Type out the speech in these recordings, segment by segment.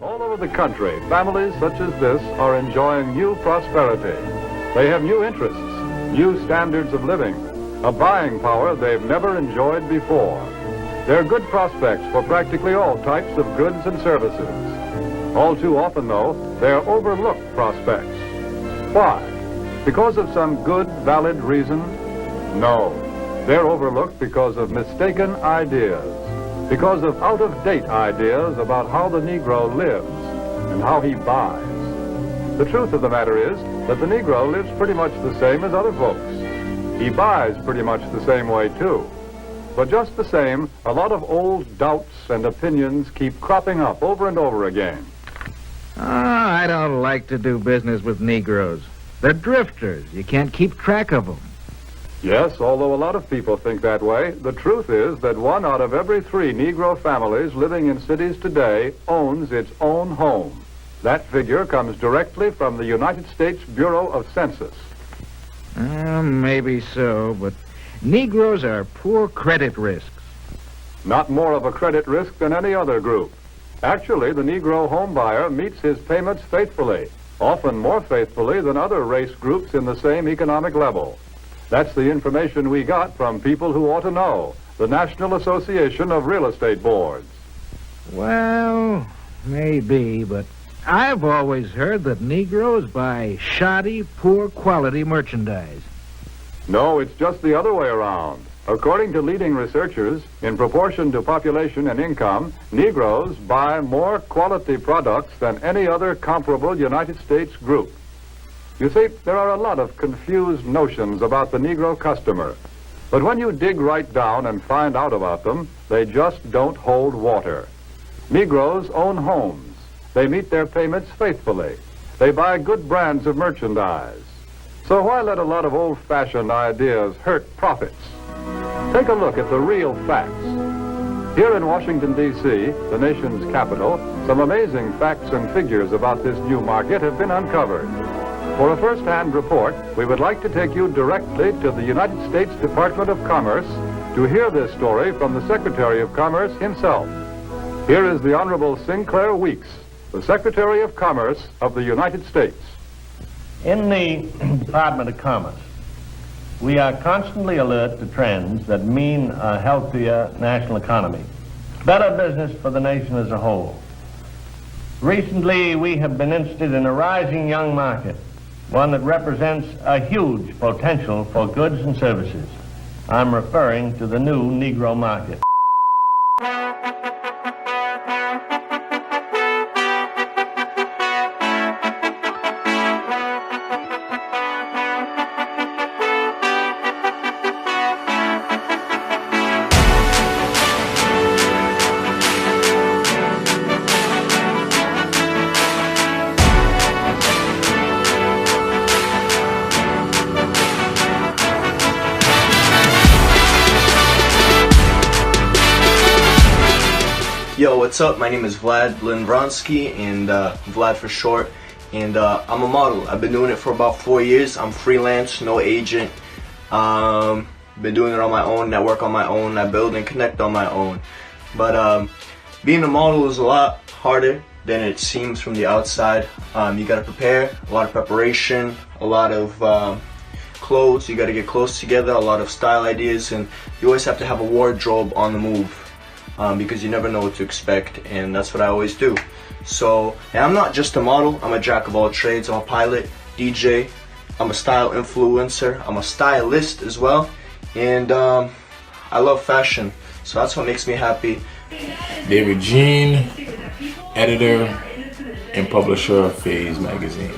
All over the country, families such as this are enjoying new prosperity. They have new interests, new standards of living, a buying power they've never enjoyed before. There are good prospects for practically all types of goods and services. All too often, though, they're overlooked prospects. Why? Because of some good, valid reason? No. They're overlooked because of mistaken ideas, because of out-of-date ideas about how the Negro lives and how he buys. The truth of the matter is that the Negro lives pretty much the same as other folks. He buys pretty much the same way, too. But just the same, a lot of old doubts and opinions keep cropping up over and over again. I don't like to do business with Negroes. They're drifters. You can't keep track of them. Yes, although a lot of people think that way, the truth is that 1 out of every 3 Negro families living in cities today owns its own home. That figure comes directly from the United States Bureau of Census. Maybe so, but Negroes are poor credit risks. Not more of a credit risk than any other group. Actually, the Negro homebuyer meets his payments faithfully, often more faithfully than other race groups in the same economic level. That's the information we got from people who ought to know, the National Association of Real Estate Boards. Well, maybe, but I've always heard that Negroes buy shoddy, poor quality merchandise. No, it's just the other way around. According to leading researchers, in proportion to population and income, Negroes buy more quality products than any other comparable United States group. You see, there are a lot of confused notions about the Negro customer. But when you dig right down and find out about them, they just don't hold water. Negroes own homes. They meet their payments faithfully. They buy good brands of merchandise. So why let a lot of old-fashioned ideas hurt profits? Take a look at the real facts. Here in Washington, D.C., the nation's capital, some amazing facts and figures about this new market have been uncovered. For a first-hand report, we would like to take you directly to the United States Department of Commerce to hear this story from the Secretary of Commerce himself. Here is the Honorable Sinclair Weeks, the Secretary of Commerce of the United States. In the Department of Commerce, we are constantly alert to trends that mean a healthier national economy, better business for the nation as a whole. Recently, we have been interested in a rising young market, one that represents a huge potential for goods and services. I'm referring to the new Negro market. Yo, what's up? My name is Vlad Linvronsky, and Vlad for short, and I'm a model. I've been doing it for about 4 years. I'm freelance, no agent. Been doing it on my own, network on my own, I build and connect on my own. But being a model is a lot harder than it seems from the outside. You gotta prepare, a lot of preparation, a lot of clothes, you gotta get clothes together, a lot of style ideas, and you always have to have a wardrobe on the move. Because you never know what to expect, and that's what I always do. So, and I'm not just a model, I'm a jack of all trades. I'm a pilot, DJ, I'm a style influencer, I'm a stylist as well, and I love fashion, so that's what makes me happy. David Jean, editor and publisher of Phase Magazine,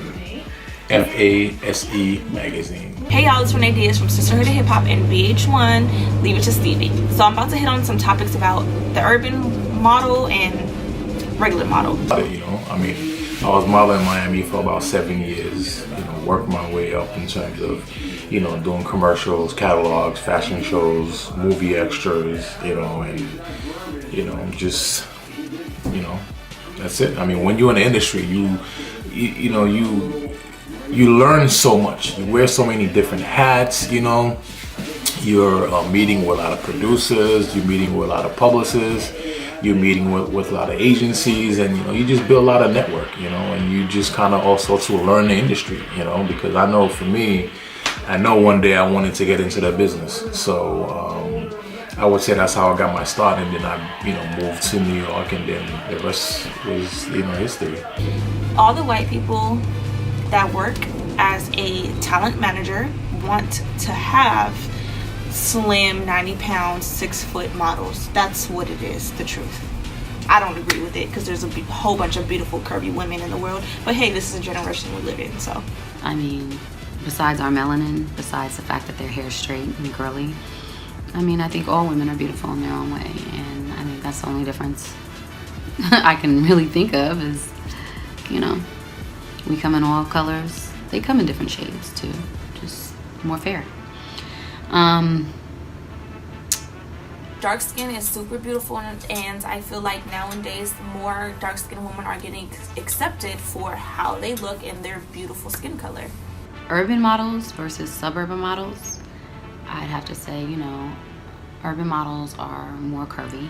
FASE Magazine. Hey y'all, it's Renee Diaz from Sisterhood of Hip Hop and VH1, Leave It to Stevie. So I'm about to hit on some topics about the urban model and regular model. You know, I mean, I was modeling in Miami for about 7 years, you know, worked my way up in terms of, you know, doing commercials, catalogs, fashion shows, movie extras, you know, and, you know, just, you know, that's it. I mean, when you're in the industry, you know, you learn so much. You wear so many different hats, you know. You're meeting with a lot of producers, you're meeting with a lot of publicists, you're meeting with a lot of agencies, and you just build a lot of network, and you just kind of also to learn the industry, because I know for me, I know one day I wanted to get into that business. So I would say that's how I got my start, and then I moved to New York, and then the rest was history. All the white people that work as a talent manager want to have slim 90-pound 6-foot models. That's what it is, the truth. I don't agree with it because there's a whole bunch of beautiful curvy women in the world, but hey, this is a generation we live in. So I mean, besides our melanin, besides the fact that their hair is straight and curly, I think all women are beautiful in their own way, and I think that's the only difference I can really think of is, we come in all colors. They come in different shades too, just more fair. dark skin is super beautiful, and I feel like nowadays more dark skinned women are getting accepted for how they look and their beautiful skin color. Urban models versus suburban models, I'd have to say, urban models are more curvy.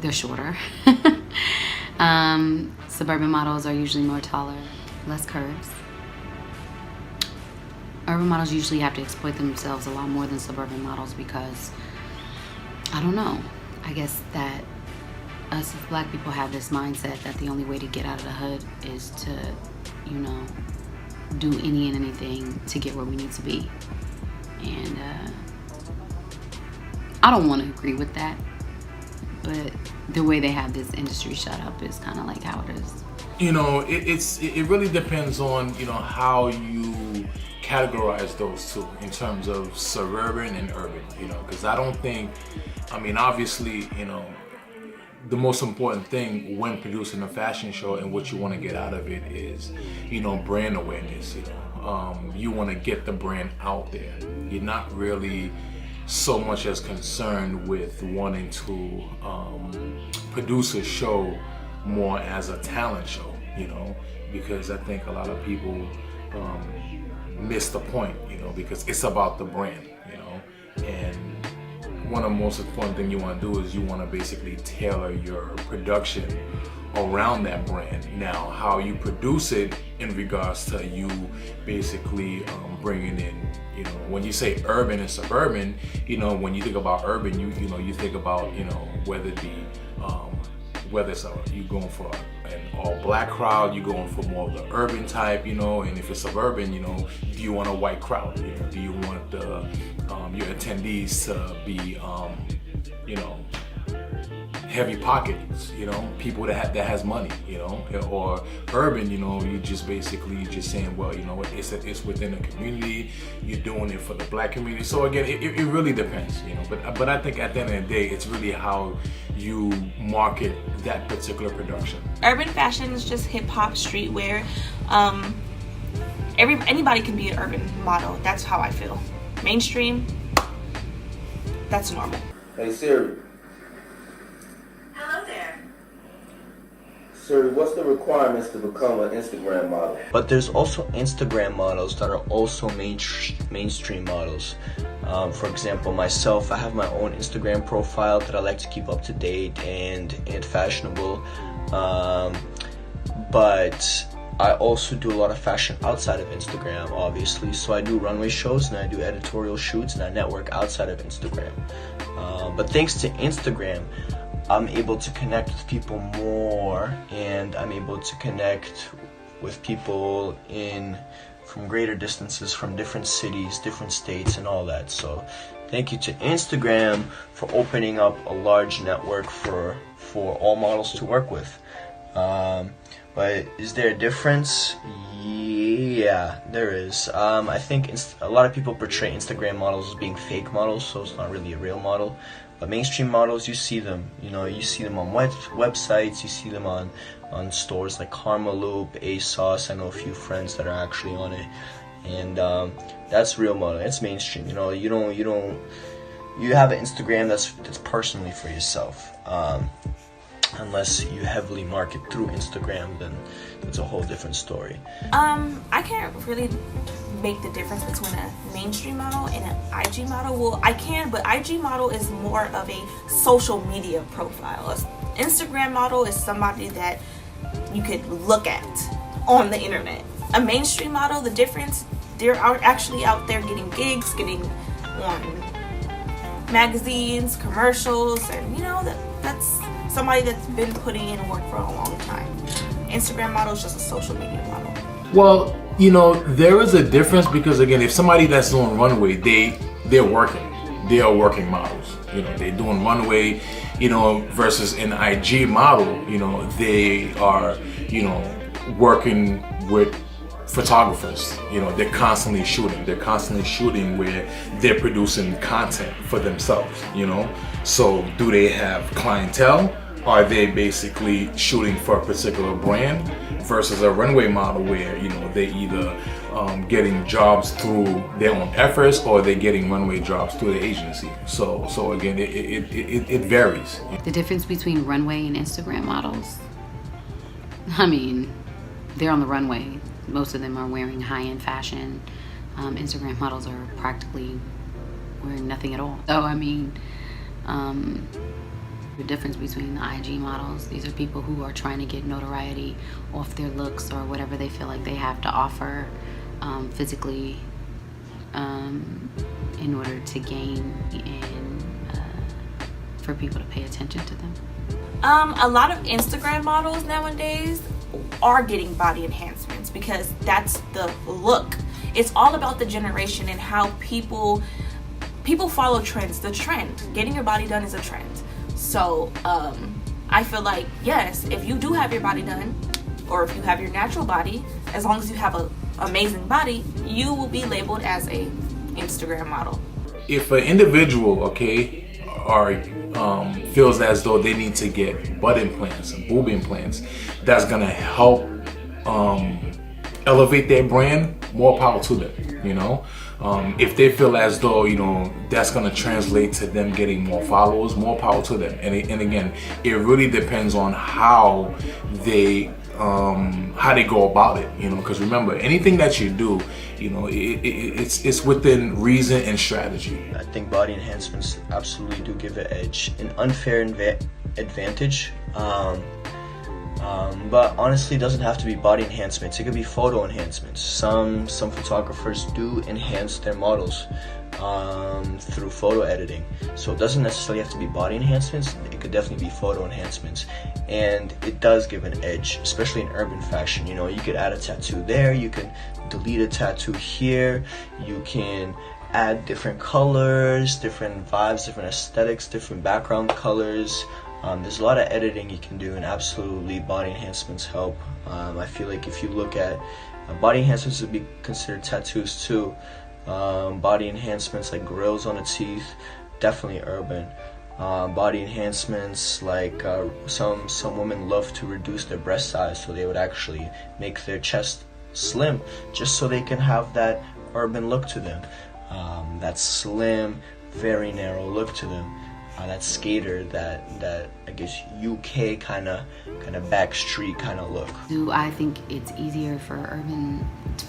They're shorter. Suburban models are usually more taller, less curves. Urban models usually have to exploit themselves a lot more than suburban models because, I don't know, I guess that us black people have this mindset that the only way to get out of the hood is to, do any and anything to get where we need to be. And I don't want to agree with that, but the way they have this industry shut up is kind of like how it is. It really depends on how you categorize those two in terms of suburban and urban. Because I don't think, obviously, the most important thing when producing a fashion show and what you want to get out of it is, brand awareness. You want to get the brand out there. You're not really so much as concerned with wanting to produce a show more as a talent show, because I think a lot of people miss the point, because it's about the brand, and one of the most important things you want to do is you want to basically tailor your production around that brand. Now, how you produce it in regards to you basically bringing in, when you say urban and suburban, when you think about urban, you think about, whether it be, whether it's you going for an all-black crowd, you going for more of the urban type, and if it's suburban, do you want a white crowd? Do you want your attendees to be, heavy pockets, people that has money, or urban, you just basically just saying, well, it's within the community, you're doing it for the black community. So again, it really depends, but I think at the end of the day, it's really how you market that particular production. Urban fashion is just hip hop, streetwear. Anybody can be an urban model. That's how I feel. Mainstream, that's normal. Hey Siri. Hello there. Siri, what's the requirements to become an Instagram model? But there's also Instagram models that are also mainstream models. For example, myself, I have my own Instagram profile that I like to keep up to date and fashionable. But I also do a lot of fashion outside of Instagram, obviously. So I do runway shows and I do editorial shoots and I network outside of Instagram. But thanks to Instagram, I'm able to connect with people more, and I'm able to connect with people from greater distances, from different cities, different states, and all that. So thank you to Instagram for opening up a large network for all models to work with. But is there a difference? Yeah, there is. I think a lot of people portray Instagram models as being fake models, so it's not really a real model. But mainstream models, you see them. You see them on websites. You see them on stores like Karma Loop, ASOS. I know a few friends that are actually on it, and that's real model. It's mainstream. You have an Instagram that's personally for yourself. Unless you heavily market through Instagram, then it's a whole different story. I can't really make the difference between a mainstream model and an IG model. Well, I can, but IG model is more of a social media profile. An Instagram model is somebody that you could look at on the internet. A mainstream model, the difference, they're actually out there getting gigs, getting on magazines, commercials, and that's somebody that's been putting in work for a long time. Instagram model is just a social media model. Well, there is a difference because again, if somebody that's doing runway, they're working. They are working models. They're doing runway, versus an IG model, they are, working with photographers. They're constantly shooting. They're constantly shooting where they're producing content for themselves, So do they have clientele? Are they basically shooting for a particular brand versus a runway model where, they either getting jobs through their own efforts or they're getting runway jobs through the agency. So again, it varies. The difference between runway and Instagram models, I mean, they're on the runway. Most of them are wearing high-end fashion. Instagram models are practically wearing nothing at all. So, I mean, the difference between the IG models, these are people who are trying to get notoriety off their looks or whatever they feel like they have to offer physically in order to gain and for people to pay attention to them. A lot of Instagram models nowadays are getting body enhancements because that's the look. It's all about the generation and how people follow trends. The trend, getting your body done is a trend. So I feel like, yes, if you do have your body done, or if you have your natural body, as long as you have an amazing body, you will be labeled as a Instagram model. If an individual, feels as though they need to get butt implants and boob implants, that's gonna help elevate their brand, more power to them, if they feel as though, that's gonna translate to them getting more followers, more power to them. And again, it really depends on how they go about it, because remember, anything that you do, it's within reason and strategy. I think body enhancements absolutely do give an edge, an unfair advantage. But honestly, it doesn't have to be body enhancements. It could be photo enhancements. Some photographers do enhance their models through photo editing. So it doesn't necessarily have to be body enhancements. It could definitely be photo enhancements. And it does give an edge, especially in urban fashion. You could add a tattoo there. You can delete a tattoo here. You can add different colors, different vibes, different aesthetics, different background colors. There's a lot of editing you can do, and absolutely body enhancements help. I feel like if you look at body enhancements would be considered tattoos too. Body enhancements like grills on the teeth, definitely urban. Body enhancements like some women love to reduce their breast size, so they would actually make their chest slim just so they can have that urban look to them. That slim, very narrow look to them. That skater, that I guess UK kind of backstreet kind of look. Do I think it's easier for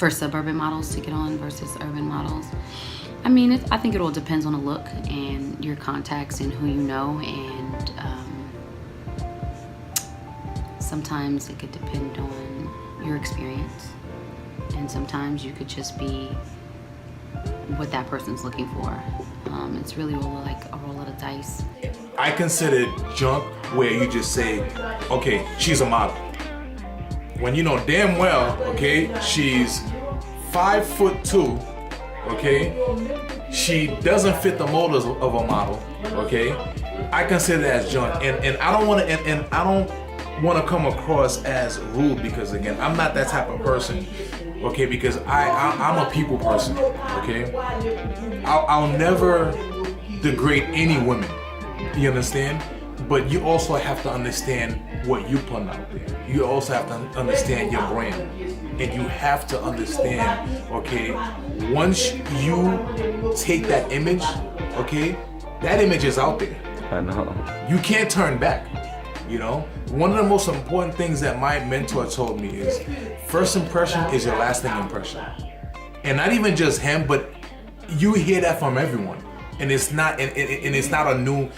suburban models to get on versus urban models? I mean, I think it all depends on the look and your contacts and who you know, and sometimes it could depend on your experience, and sometimes you could just be what that person's looking for. It's really all like a roll of the dice. I consider junk where you just say, okay, she's a model. When you know damn well, she's 5'2", she doesn't fit the mold of a model, I consider that as junk, and I don't want to come across as rude, because again, I'm not that type of person, because I'm a people person, I'll never degrade any women, you understand? But you also have to understand what you put out there. You also have to understand your brand, and you have to understand, once you take that image, that image is out there. I know. You can't turn back. You know, one of the most important things that my mentor told me is first impression is your lasting impression. And not even just him, but you hear that from everyone. And it's not and it's not a new,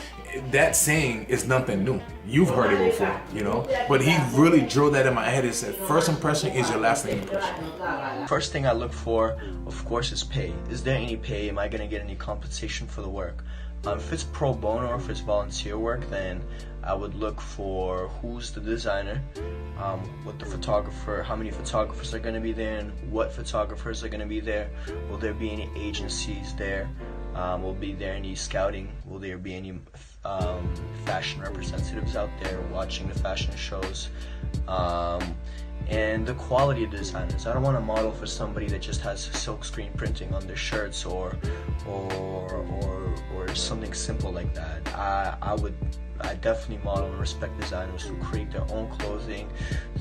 that saying is nothing new. You've heard it before, you know. But he really drilled that in my head. He said first impression is your lasting impression. First thing I look for, of course, is pay. Is there any pay? Am I gonna get any compensation for the work? If it's pro bono or if it's volunteer work, then I would look for who's the designer, what the photographer, how many photographers are going to be there, and what photographers are going to be there. Will there be any agencies there? Will be there any scouting? Will there be any fashion representatives out there watching the fashion shows? And the quality of designers. I don't want to model for somebody that just has silk screen printing on their shirts or something simple like that. I definitely model and respect designers who create their own clothing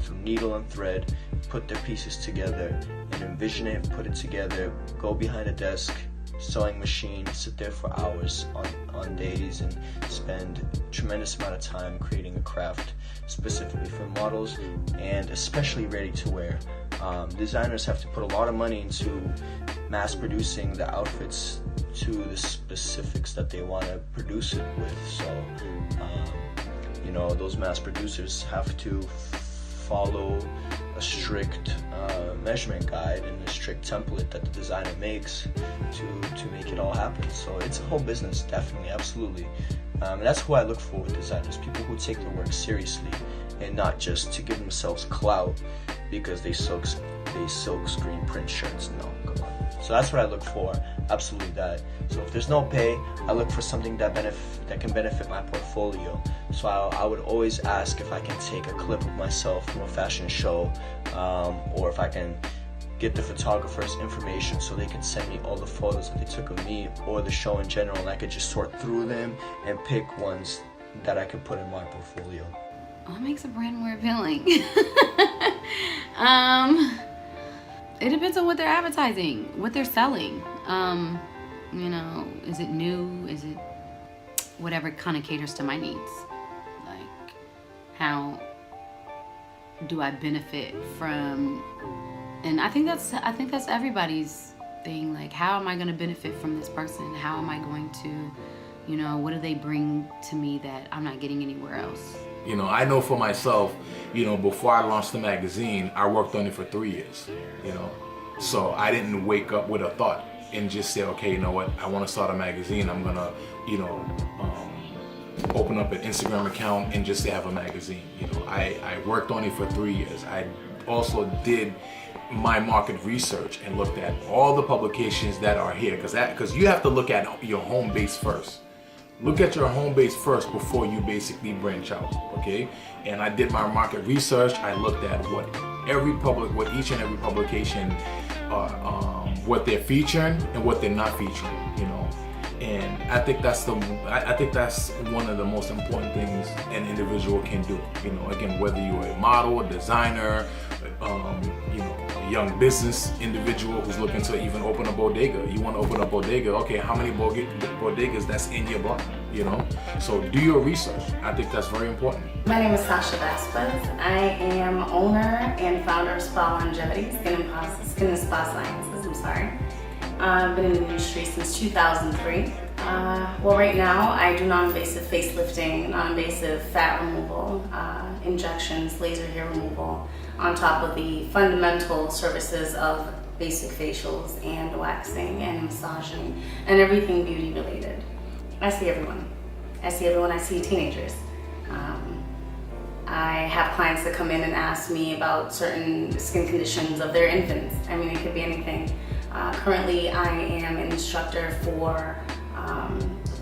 through needle and thread, put their pieces together and envision it, put it together, go behind a desk, sewing machine, sit there for hours on days and spend a tremendous amount of time creating a craft specifically for models and especially ready to wear. Designers have to put a lot of money into mass producing the outfits to the specifics that they want to produce it with. So, you know, those mass producers have to follow a strict measurement guide and a strict template that the designer makes to make it all happen. So it's a whole business, definitely, absolutely. And that's who I look for with designers, people who take their work seriously and not just to give themselves clout because they silk screen print shirts. No, come on. So that's what I look for, absolutely that. So if there's no pay, I look for something that can benefit my portfolio. So I would always ask if I can take a clip of myself from a fashion show, or if I can get the photographer's information so they can send me all the photos that they took of me or the show in general, and I could just sort through them and pick ones that I could put in my portfolio. What makes a brand more appealing? It depends on what they're advertising, what they're selling. You know, is it new? Is it whatever kind of caters to my needs? Like, how do I benefit from? And I think that's everybody's thing. Like, how am I going to benefit from this person? How am I going to, you know, what do they bring to me that I'm not getting anywhere else? You know, I know for myself, you know, before I launched the magazine, I worked on it for 3 years, you know. So I didn't wake up with a thought and just say, okay, you know what, I want to start a magazine. I'm going to, you know, open up an Instagram account and just have a magazine. You know, I worked on it for 3 years. I also did my market research and looked at all the publications that are here, because you have to look at your home base first. Look at your home base first before you basically branch out, okay? And I did my market research. I looked at what each and every publication, what they're featuring and what they're not featuring, you know. And I think that's one of the most important things an individual can do. You know, again, whether you're a model, a designer, you know, a young business individual who's looking to even open a bodega. You want to open a bodega, okay, how many bodegas that's in your block, you know? So do your research. I think that's very important. My name is Sasha Vasquez. I am owner and founder of Spa Longevity, Skin and Spa Sciences, I've been in the industry since 2003. Well, right now I do non-invasive facelifting, non-invasive fat removal, injections, laser hair removal, on top of the fundamental services of basic facials and waxing and massaging and everything beauty related. I see everyone. I see teenagers. I have clients that come in and ask me about certain skin conditions of their infants. I mean, it could be anything. Currently, I am an instructor for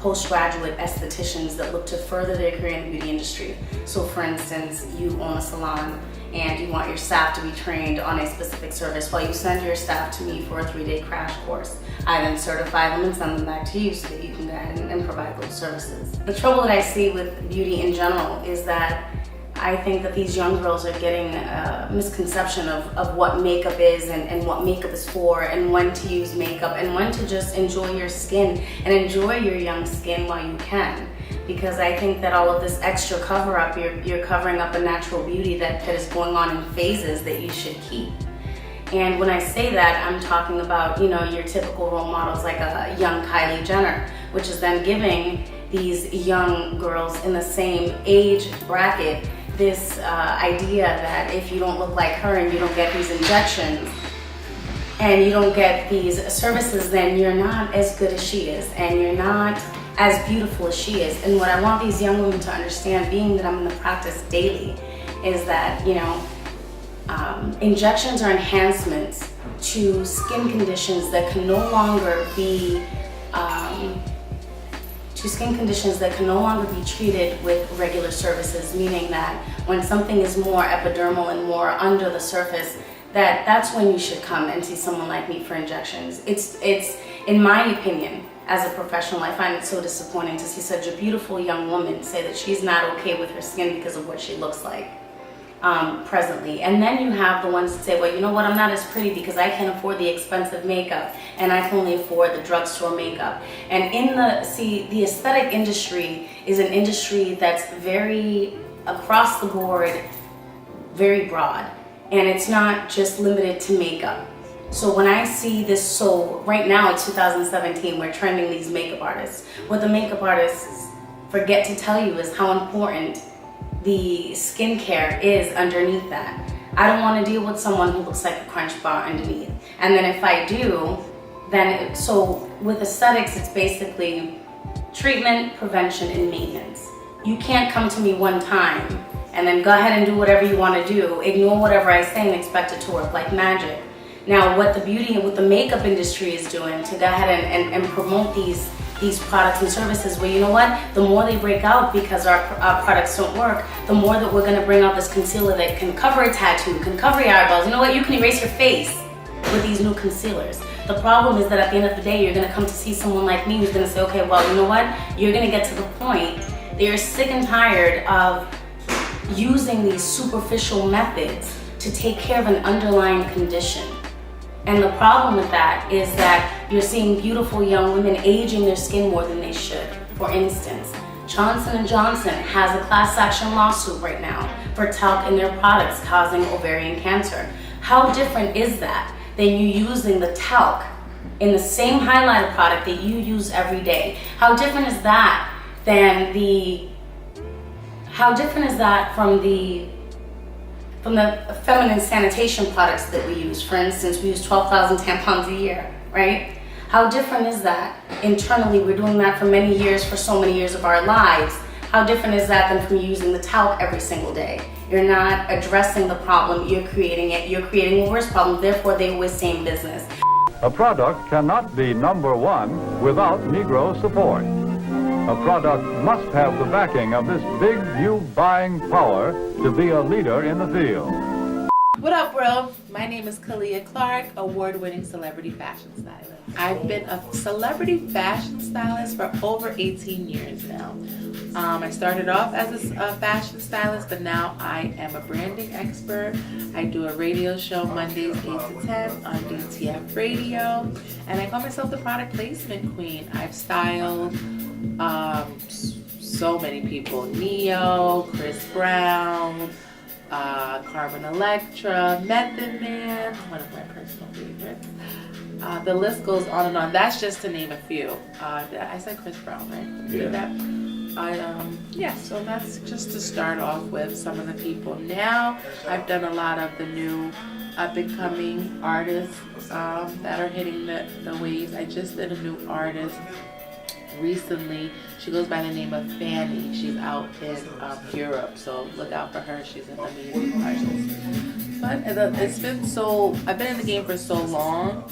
postgraduate estheticians that look to further their career in the beauty industry. So for instance, you own a salon and you want your staff to be trained on a specific service. Well, you send your staff to me for a 3-day crash course. I then certify them and send them back to you so that you can go ahead and provide those services. The trouble that I see with beauty in general is that I think that these young girls are getting a misconception of what makeup is and what makeup is for and when to use makeup and when to just enjoy your skin and enjoy your young skin while you can. because I think that all of this extra cover up, you're covering up a natural beauty that is going on in phases that you should keep. And when I say that, I'm talking about, you know, your typical role models like a young Kylie Jenner, which is then giving these young girls in the same age bracket this idea that if you don't look like her and you don't get these injections and you don't get these services, then you're not as good as she is and you're not as beautiful as she is. And what I want these young women to understand, being that I'm in the practice daily, is that, you know, injections are enhancements to skin conditions that can no longer be treated with regular services, meaning that when something is more epidermal and more under the surface, that's when you should come and see someone like me for injections. It's in my opinion, as a professional, I find it so disappointing to see such a beautiful young woman say that she's not okay with her skin because of what she looks like presently. And then you have the ones that say, well, you know what, I'm not as pretty because I can't afford the expensive makeup and I can only afford the drugstore makeup. And the aesthetic industry is an industry that's very across the board, very broad. And it's not just limited to makeup. So when I see this, so right now it's 2017, we're trending these makeup artists. What the makeup artists forget to tell you is how important the skincare is underneath that. I don't want to deal with someone who looks like a crunch bar underneath. And then if I do, so with aesthetics, it's basically treatment, prevention, and maintenance. You can't come to me one time and then go ahead and do whatever you want to do, ignore whatever I say and expect it to work like magic. Now, what the beauty and what the makeup industry is doing to go ahead and promote these products and services, where, you know what, the more they break out because our products don't work, the more that we're going to bring out this concealer that can cover a tattoo, can cover your eyeballs. You know what, you can erase your face with these new concealers. The problem is that at the end of the day, you're going to come to see someone like me who's going to say, okay, well, you know what, you're going to get to the point that you're sick and tired of using these superficial methods to take care of an underlying condition. And the problem with that is that you're seeing beautiful young women aging their skin more than they should. For instance, Johnson & Johnson has a class action lawsuit right now for talc in their products causing ovarian cancer. How different is that than you using the talc in the same highlighter product that you use every day? How different is that from the feminine sanitation products that we use? For instance, we use 12,000 tampons a year, right? How different is that? Internally, we're doing that for many years, for so many years of our lives. How different is that than from using the talc every single day? You're not addressing the problem, you're creating it. You're creating a worse problem, therefore they always stay in business. A product cannot be number one without Negro support. A product must have the backing of this big new buying power to be a leader in the field. What up, world? My name is Kalia Clark, award-winning celebrity fashion stylist. I've been a celebrity fashion stylist for over 18 years now. I started off as a fashion stylist, but now I am a branding expert. I do a radio show Mondays 8 to 10 on DTF Radio, and I call myself the product placement queen. I've styled so many people: Neo, Chris Brown, Carmen Electra, Method Man, one of my personal favorites. The list goes on and on. That's just to name a few. I said Chris Brown, right? Yeah. Did that? So that's just to start off with some of the people. Now I've done a lot of the new up-and-coming artists that are hitting the waves. I just did a new artist recently. She goes by the name of Fanny. She's out in Europe, so look out for her. She's an amazing artist. But I've been in the game for so long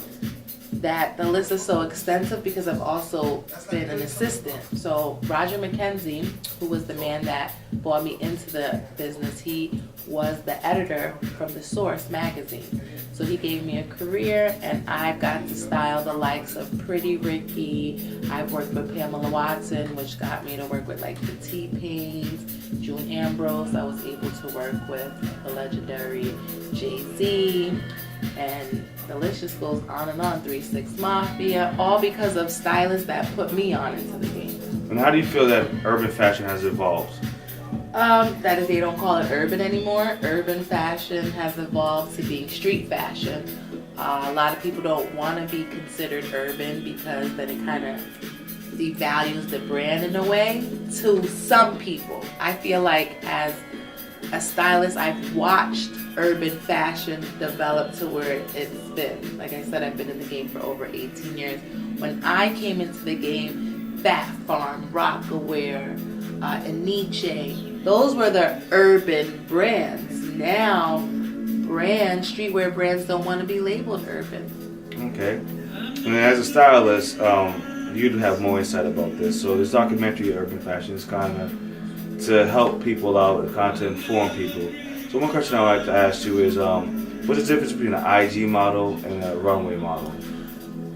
that the list is so extensive because I've also been an assistant. So Roger McKenzie, who was the man that brought me into the business, he was the editor from The Source magazine. So he gave me a career, and I've got to style the likes of Pretty Ricky. I've worked with Pamela Watson, which got me to work with like the T-Pains, June Ambrose. I was able to work with the legendary Jay-Z, and Delicious goes on and on, 3-6 Mafia, all because of stylists that put me on into the game. And how do you feel that urban fashion has evolved? That is, they don't call it urban anymore. Urban fashion has evolved to being street fashion. A lot of people don't want to be considered urban because then it kind of devalues the brand in a way. To some people, I feel like as a stylist, I've watched urban fashion develop to where it's been. Like I said, I've been in the game for over 18 years. When I came into the game, Bat Farm, Rockaware, Aniche, those were the urban brands. Now, streetwear brands don't want to be labeled urban. Okay. And as a stylist, you do have more insight about this. So this documentary, Urban Fashion, is kind of to help people out and kind of to inform people. So one question I'd like to ask you is, what's the difference between an IG model and a runway model?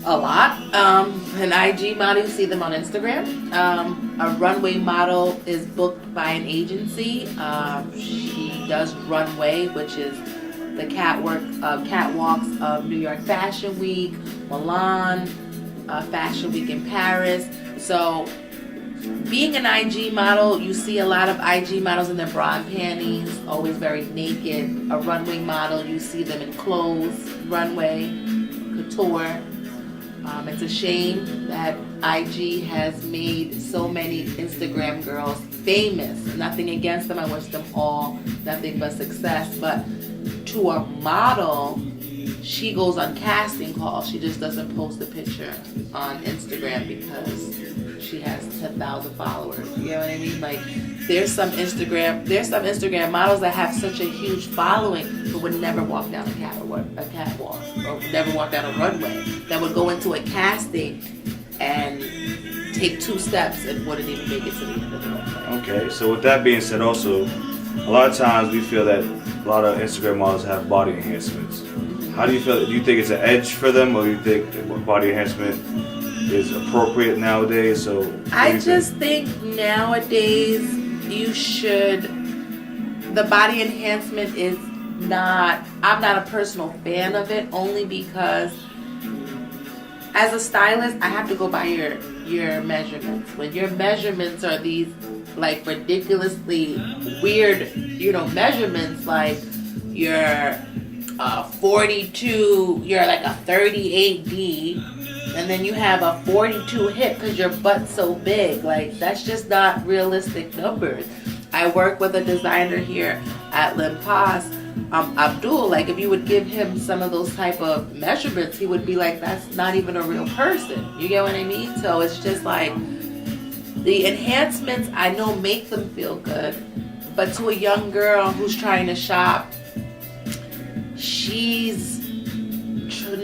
A lot. An IG model, you see them on Instagram. A runway model is booked by an agency. She does runway, which is the catwalks of New York Fashion Week, Milan, Fashion Week in Paris. So being an IG model, you see a lot of IG models in their bra and panties, always very naked. A runway model, you see them in clothes, runway, couture. It's a shame that IG has made so many Instagram girls famous. Nothing against them, I wish them all nothing but success. But to a model, she goes on casting calls. She just doesn't post a picture on Instagram because she has 10,000 followers. You know what I mean? Like, there's some Instagram models that have such a huge following but would never walk down a catwalk or never walk down a runway. That would go into a casting and take 2 steps and wouldn't even make it to the end of the runway. Okay, so with that being said, also, a lot of times we feel that a lot of Instagram models have body enhancements. How do you feel? Do you think it's an edge for them, or do you think body enhancement is appropriate nowadays? So I just think nowadays the body enhancement is not, I'm not a personal fan of it, only because as a stylist, I have to go by your measurements. When your measurements are these like ridiculously weird, measurements, like you're 42, you're like a 38D, and then you have a 42 hip because your butt's so big. Like, that's just not realistic numbers. I work with a designer here at Limpas, Abdul. Like, if you would give him some of those type of measurements, he would be like, that's not even a real person. You get what I mean? So it's just like, the enhancements I know make them feel good, but to a young girl who's trying to shop, she's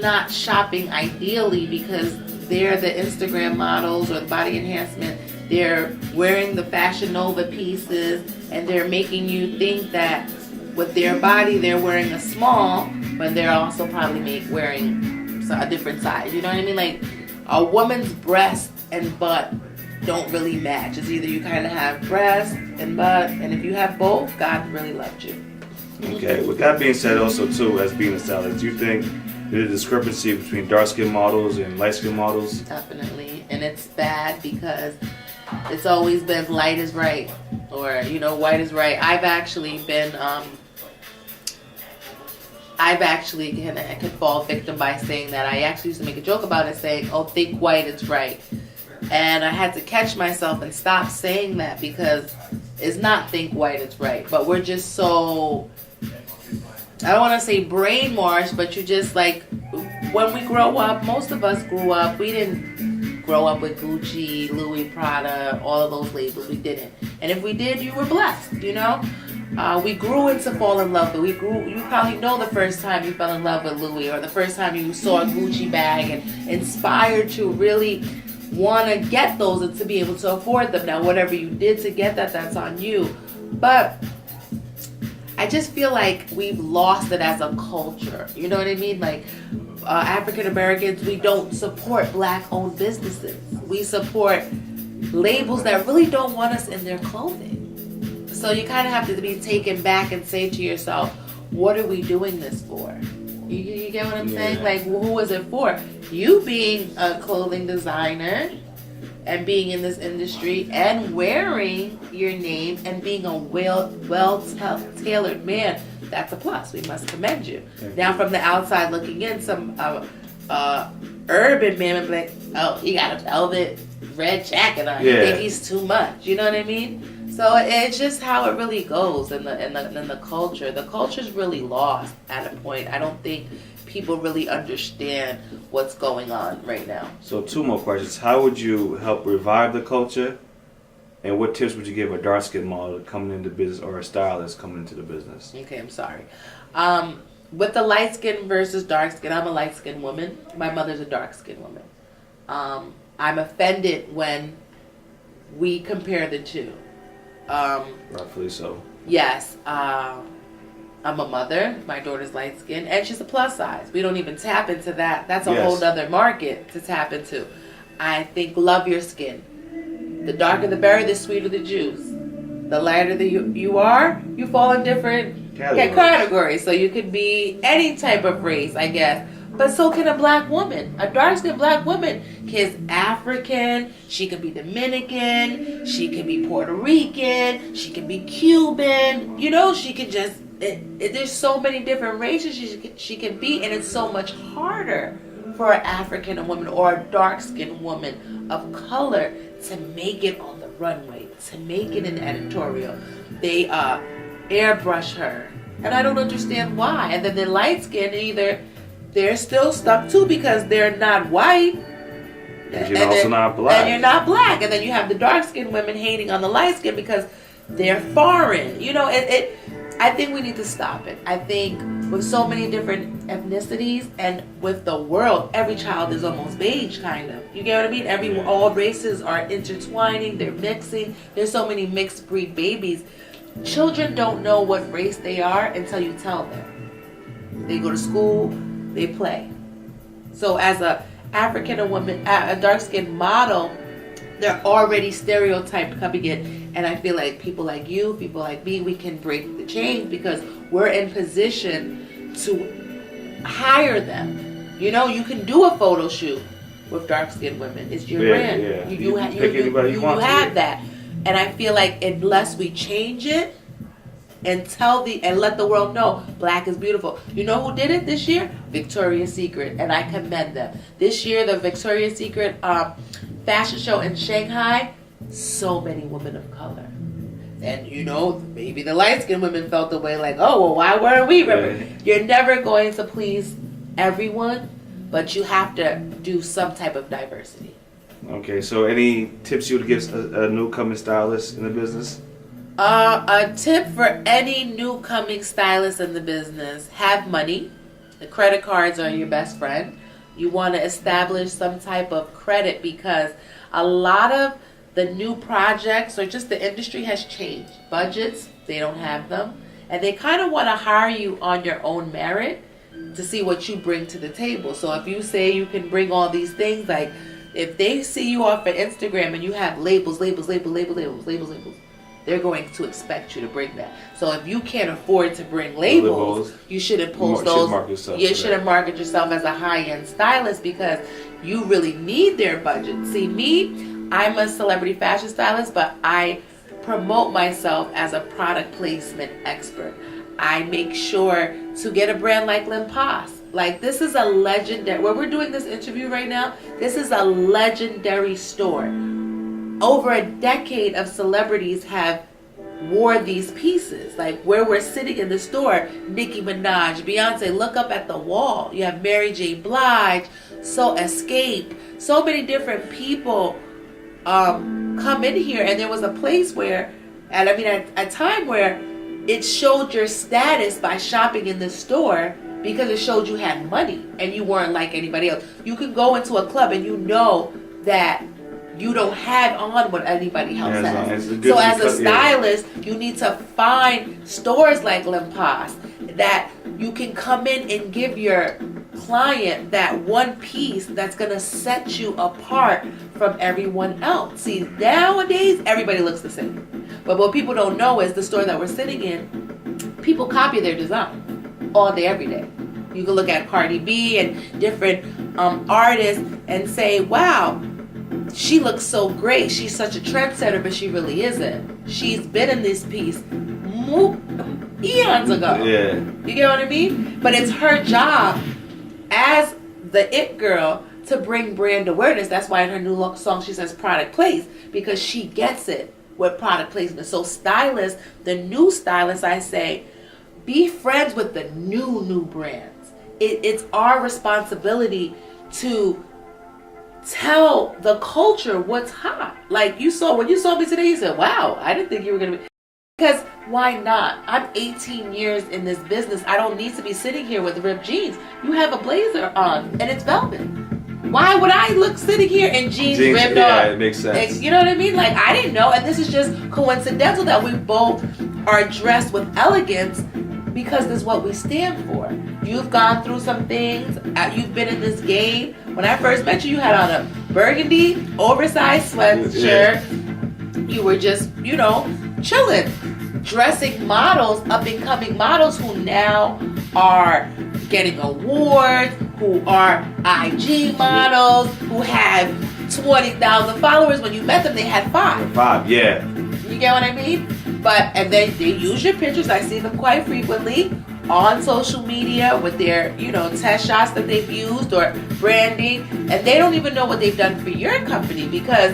not shopping ideally because they're the Instagram models or the body enhancement. They're wearing the Fashion Nova pieces and they're making you think that with their body they're wearing a small, but they're also probably wearing a different size. You know what I mean? Like, a woman's breast and butt don't really match. It's either you kind of have breast and butt, and if you have both, God really loved you. Okay, with that being said, also too, as being a stylist, do you think there's a discrepancy between dark-skinned models and light-skinned models? Definitely, and it's bad because it's always been light is right, or white is right. I've actually I could fall victim by saying that. I actually used to make a joke about it, saying, "Oh, think white is right," and I had to catch myself and stop saying that because it's not think white is right, but we're just so, I don't want to say brainwashed, but you just like, when we grow up, most of us grew up, we didn't grow up with Gucci, Louis, Prada, all of those labels. We didn't. And if we did, you were blessed, we grew into fall in love, but you probably know the first time you fell in love with Louis, or the first time you saw a Gucci bag and inspired to really want to get those and to be able to afford them. Now, whatever you did to get that's on you. But I just feel like we've lost it as a culture. You know what I mean? Like, African Americans, we don't support black-owned businesses. We support labels that really don't want us in their clothing. So you kind of have to be taken back and say to yourself, what are we doing this for? You get what I'm saying? Like, who is it for? You being a clothing designer and being in this industry and wearing your name and being a well-tailored man, that's a plus. We must commend you. Now, from the outside looking in, some urban man would be like, oh, he got a velvet red jacket on. You think he's too much. You know what I mean? So it's just how it really goes in the culture. The culture's really lost at a point. I don't think people really understand what's going on right now. So 2 more questions. How would you help revive the culture? And what tips would you give a dark-skinned model coming into business or a stylist coming into the business? Okay, I'm sorry. With the light skin versus dark skin, I'm a light skinned woman. My mother's a dark skinned woman. I'm offended when we compare the two. Rightfully so. Yes. I'm a mother. My daughter's light skinned, and she's a plus size. We don't even tap into that. That's a whole other market to tap into. I think love your skin. The darker the berry, the sweeter the juice. The lighter you are, you fall in different categories. So you could be any type of race, I guess. But so can a black woman. A dark-skinned black woman is African. She can be Dominican. She can be Puerto Rican. She can be Cuban. You know, she can just... there's so many different races she can be, and it's so much harder for an African woman or a dark-skinned woman of color to make it on the runway, to make it in editorial. They airbrush her, and I don't understand why. And then the light-skinned, either they're still stuck too because they're not white, and you're also not black. And you're not black, and then you have the dark-skinned women hating on the light-skinned because they're foreign. You know, I think we need to stop it. I think with so many different ethnicities and with the world, every child is almost beige, kind of. You get what I mean? All races are intertwining, they're mixing. There's so many mixed breed babies. Children don't know what race they are until you tell them. They go to school, they play. So as a African woman, a dark-skinned model, they're already stereotyped coming in. And I feel like people like you, people like me, we can break the chains because we're in position to hire them. You know, you can do a photo shoot with dark-skinned women. It's your brand. Yeah. You have that. And I feel like unless we change it and let the world know black is beautiful. You know who did it this year? Victoria's Secret, and I commend them. This year, the Victoria's Secret fashion show in Shanghai, so many women of color. And you know, maybe the light-skinned women felt the way like, oh, well, why weren't we? You're never going to please everyone, but you have to do some type of diversity. Okay, so any tips you would give a new-coming stylist in the business? A tip for any new coming stylist in the business: have money. The credit cards are your best friend. You want to establish some type of credit because a lot of the new projects or just the industry has changed. Budgets, they don't have them. And they kind of want to hire you on your own merit to see what you bring to the table. So if you say you can bring all these things, like if they see you off of Instagram and you have labels, they're going to expect you to bring that. So if you can't afford to bring labels, you shouldn't post those. You shouldn't market yourself as a high-end stylist because you really need their budget. See, me, I'm a celebrity fashion stylist, but I promote myself as a product placement expert. I make sure to get a brand like Limpas. Like, this is a legendary, where we're doing this interview right now, this is a legendary store. Over a decade of celebrities have wore these pieces. Like where we're sitting in the store, Nicki Minaj, Beyonce, look up at the wall. You have Mary J. Blige, so Escape, so many different people come in here, and there was a place where, and I mean at a time where it showed your status by shopping in the store because it showed you had money and you weren't like anybody else. You could go into a club and you know that you don't have on what anybody else has. So as a stylist, you need to find stores like Limpas that you can come in and give your client that one piece that's going to set you apart from everyone else. See, nowadays, everybody looks the same. But what people don't know is the store that we're sitting in, people copy their design all day, every day. You can look at Cardi B and different artists and say, wow, she looks so great. She's such a trendsetter, but she really isn't. She's been in this piece eons ago. Yeah. You get what I mean? But it's her job as the it girl to bring brand awareness. That's why in her new song she says product place, because she gets it with product placement. So stylists, the new stylists, I say, be friends with the new brands. It's our responsibility to tell the culture what's hot. Like you saw, when you saw me today, you said, wow, I didn't think you were going to be. Because why not? I'm 18 years in this business. I don't need to be sitting here with ripped jeans. You have a blazer on and it's velvet. Why would I look sitting here in jeans ripped on? Yeah, it makes sense. You know what I mean? Like, I didn't know. And this is just coincidental that we both are dressed with elegance because this is what we stand for. You've gone through some things. You've been in this game. When I first met you, you had on a burgundy, oversized sweatshirt. Yeah. You were just, chilling. Dressing models, up-and-coming models who now are getting awards, who are IG models, who have 20,000 followers. When you met them, they had 5. 5, yeah. You get what I mean? And then they use your pictures. I see them quite frequently on social media with their, test shots that they've used or branding. And they don't even know what they've done for your company because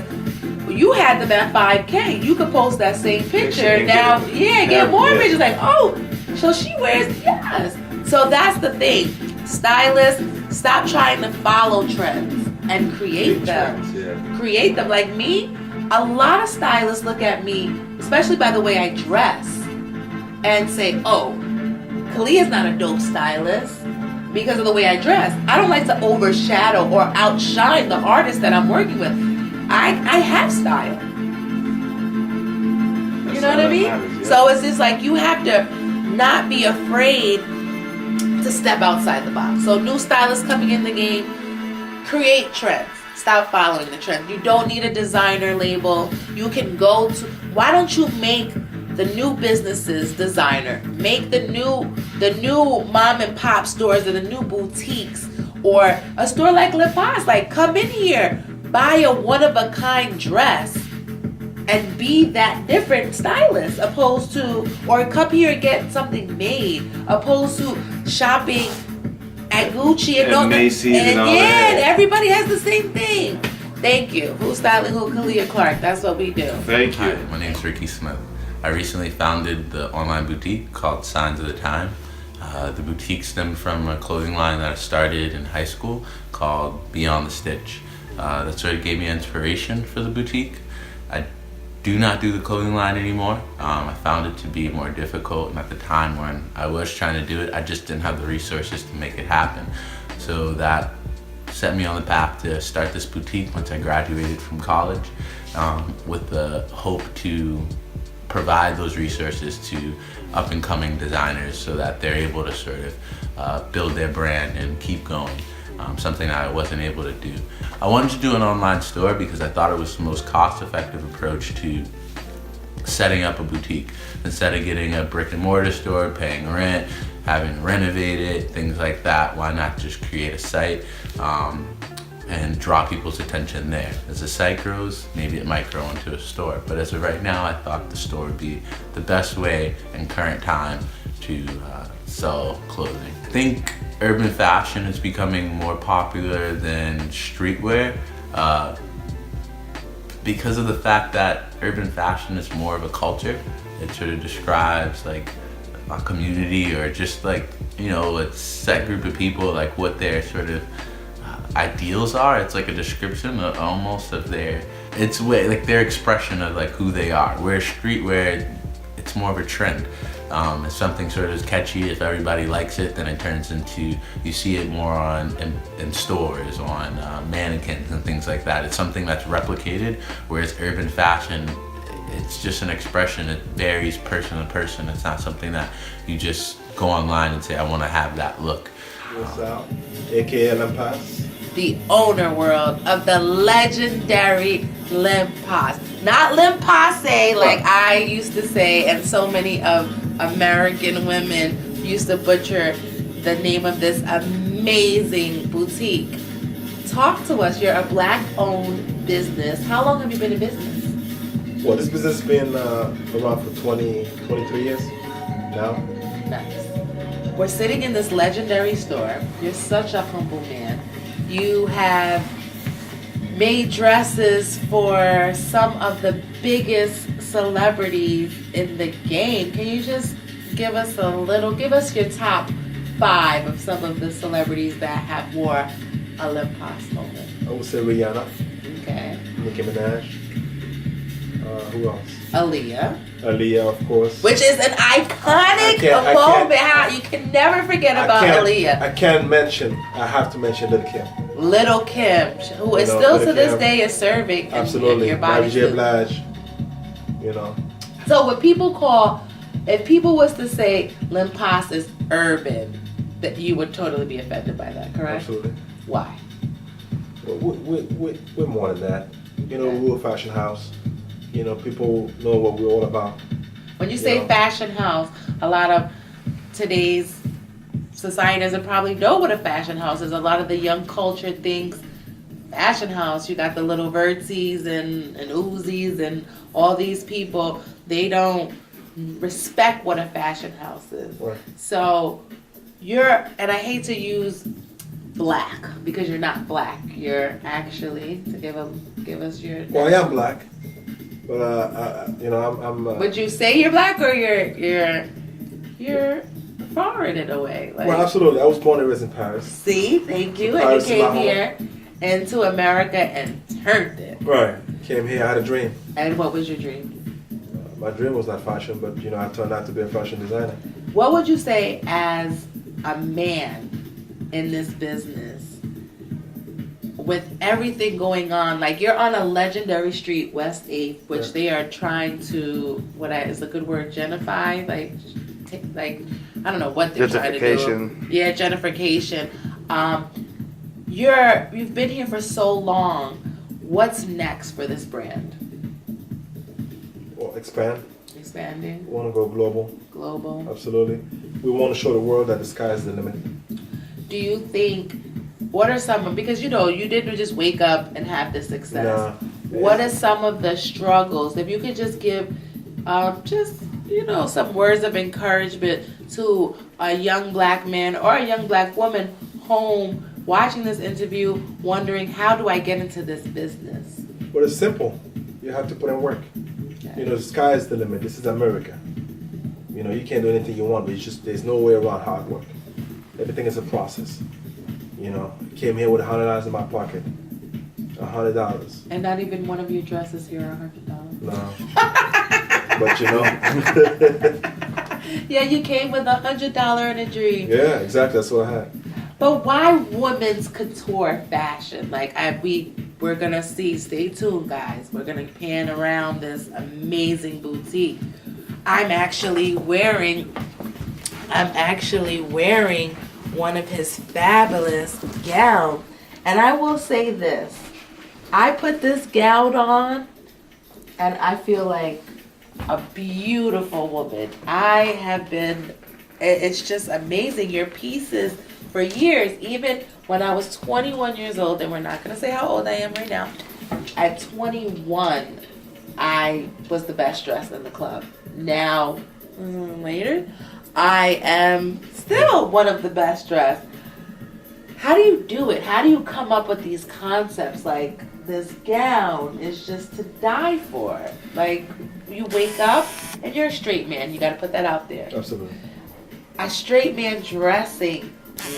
you had them at 5K. You could post that same picture now. Get more pictures. Like, oh, so she wears, yes. So that's the thing. Stylists, stop trying to follow trends and create them. Create them. Like me, a lot of stylists look at me, especially by the way I dress, and say, oh, Kalia's not a dope stylist because of the way I dress. I don't like to overshadow or outshine the artist that I'm working with. I have style. You know what I mean? Matters, yeah. So it's just like you have to not be afraid to step outside the box. So new stylists coming in the game, create trends. Stop following the trend. You don't need a designer label. You can go to, why don't you make the new businesses designer? Make the new mom and pop stores or the new boutiques or a store like Le Pas. Like, come in here, buy a one-of-a-kind dress and be that different stylist opposed to, or come here and get something made opposed to shopping at Gucci and Macy's and all that. And everybody has the same thing. Thank you. Who's styling who? Kalia Clark. That's what we do. Thank you. Hi, my name's Ricky Smith. I recently founded the online boutique called Signs of the Time. The boutique stemmed from a clothing line that I started in high school called Beyond the Stitch. That sort of gave me inspiration for the boutique. I do not do the clothing line anymore. I found it to be more difficult, and at the time when I was trying to do it, I just didn't have the resources to make it happen. So that set me on the path to start this boutique once I graduated from college, with the hope to provide those resources to up-and-coming designers so that they're able to sort of build their brand and keep going. Something I wasn't able to do. I wanted to do an online store because I thought it was the most cost-effective approach to setting up a boutique. Instead of getting a brick and mortar store, paying rent, having to renovate it, things like that, why not just create a site and draw people's attention there? As the site grows, maybe it might grow into a store. But as of right now, I thought the store would be the best way in current time to sell clothing. I think urban fashion is becoming more popular than streetwear because of the fact that urban fashion is more of a culture. It sort of describes like a community or just like, a set group of people, like what their sort of ideals are. It's like a description almost of their expression of like who they are. Where streetwear, it's more of a trend. If something sort of is catchy, if everybody likes it, then it turns into, you see it more in stores, on mannequins and things like that. It's something that's replicated, whereas urban fashion, it's just an expression. It varies person to person. It's not something that you just go online and say, I want to have that look. What's up? AKA Le Pas. The owner world of the legendary Le Pas. Not Le Passe like I used to say, and so many of American women used to butcher the name of this amazing boutique. Talk to us. You're a black-owned business. How long have you been in business? Well, this business has been around for 23 years now. Nice. We're sitting in this legendary store. You're such a humble man. You have made dresses for some of the biggest celebrities in the game. Can you just give us your top 5 of some of the celebrities that have wore a lip gloss moment? I would say Rihanna. Okay. Nicki Minaj. Who else? Aaliyah, of course. Which is an iconic moment. How you can never forget about Aaliyah. I have to mention Little Kim. Little Kim, who is still to this day is serving absolutely. in your body. Mary J. Blige. So if people was to say Limpas is urban, that you would totally be offended by that, correct? Absolutely. Why? Well, we're more than that. We're a fashion house. People know what we're all about. When you say fashion house, a lot of today's society doesn't probably know what a fashion house is. A lot of the young culture thinks fashion house, you got the little Vertsies and Uzis and all these people, they don't respect what a fashion house is. Right. So and I hate to use black because you're not black. You're actually, to give us your... Well, I am black, but I'm... Would you say you're black or you're foreign in a way? Well, absolutely. I was born and raised in Paris. See, thank you. And you came here into America and turned it. Right. Came here, I had a dream. And what was your dream? My dream was not fashion, but I turned out to be a fashion designer. What would you say as a man in this business, with everything going on? Like, you're on a legendary street, West 8th, which they are trying to, is a good word, gentrify? Like I don't know what they're trying to do. Yeah, gentrification. You've been here for so long. What's next for this brand? Well, expand. Expanding. We want to go global. Global. Absolutely. We want to show the world that the sky is the limit. Do you think, what are some, because you didn't just wake up and have this success. Nah. What are some of the struggles? If you could just give some words of encouragement to a young black man or a young black woman home watching this interview, wondering, how do I get into this business? Well, it's simple. You have to put in work. Okay. The sky is the limit. This is America. You can't do anything you want, but there's no way around hard work. Everything is a process. Came here with $100 in my pocket. $100. And not even one of your dresses here are $100. No. But Yeah, you came with $100 and a dream. Yeah, exactly. That's what I had. But why women's couture fashion? Like, we're gonna see. Stay tuned, guys. We're gonna pan around this amazing boutique. I'm actually wearing one of his fabulous gowns, and I will say this: I put this gown on, and I feel like a beautiful woman. It's just amazing. Your pieces for years, even when I was 21 years old, and we're not going to say how old I am right now, at 21, I was the best dressed in the club. Now, later, I am still one of the best dressed. How do you do it? How do you come up with these concepts? Like, this gown is just to die for. Like, you wake up and you're a straight man. You got to put that out there. Absolutely. A straight man dressing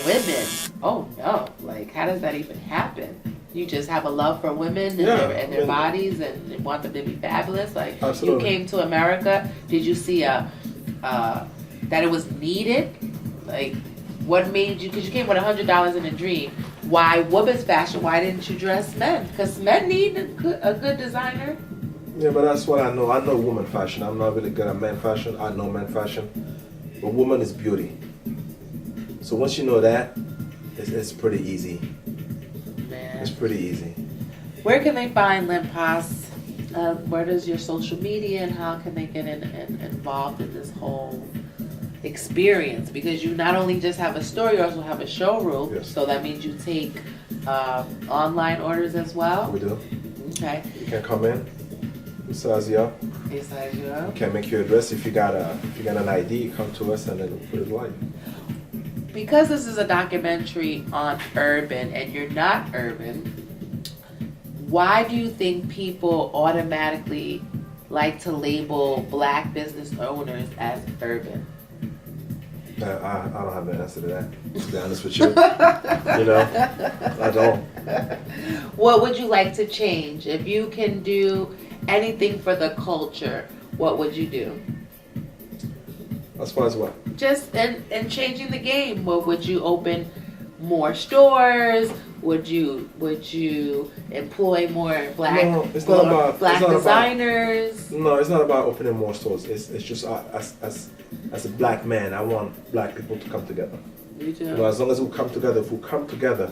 women. Oh no! Like, how does that even happen? You just have a love for women and their bodies and want them to be fabulous. Like, absolutely. You came to America. Did you see that it was needed? Like, what made you? Because you came with $100 in a dream. Why women's fashion? Why didn't you dress men? Because men need a good designer. Yeah, but that's what I know. I know woman fashion. I'm not really good at men fashion. I know men fashion. But woman is beauty. So once you know that, it's pretty easy. Man. It's pretty easy. Where can they find Limpas? Where does your social media and how can they get involved in this whole experience, because you not only just have a store, you also have a showroom. Yes. So that means you take online orders as well? We do. Okay. You can come in, we size you up. They size you up? We can make your address. If you got an ID, come to us and then we'll put it live. Because this is a documentary on urban and you're not urban, why do you think people automatically like to label black business owners as urban? I don't have an answer to that, to be honest with you. You know, I don't. What would you like to change? If you can do anything for the culture, what would you do? As far as what? Just in changing the game. What would you open more stores? Would you employ more black designers? No, it's not about opening more stores. It's just as a black man, I want black people to come together. You do. You know, as long as we come together, if we come together,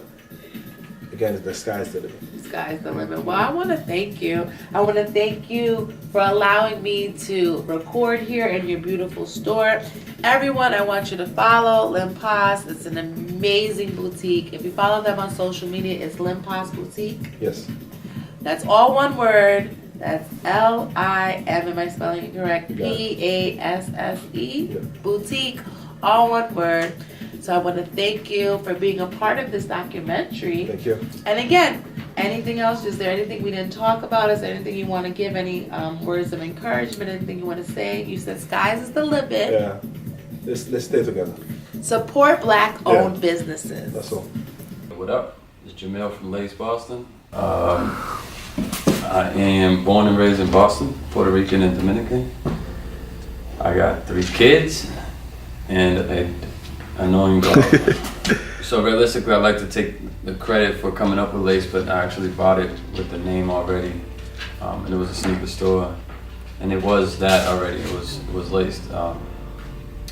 again, the sky's the limit. The sky's the limit. Well, I want to thank you. I want to thank you for allowing me to record here in your beautiful store. Everyone, I want you to follow Limpas. It's an amazing boutique. If you follow them on social media, it's Limpas Boutique. Yes. That's all one word. That's Lim, am I spelling it correct? Passe, Yeah. Boutique, all one word. So I want to thank you for being a part of this documentary. Thank you. And again, anything else? Is there anything we didn't talk about? Is there anything you want to give? Any words of encouragement? Anything you want to say? You said skies is the limit. Yeah. Let's stay together. Support black-owned businesses. That's all. What up? It's Jamel from Lace, Boston. I am born and raised in Boston, Puerto Rican and Dominican. I got 3 kids and an annoying dog. So realistically, I'd like to take the credit for coming up with Lace, but I actually bought it with the name already. And it was a sneaker store, and it was that already. It was laced.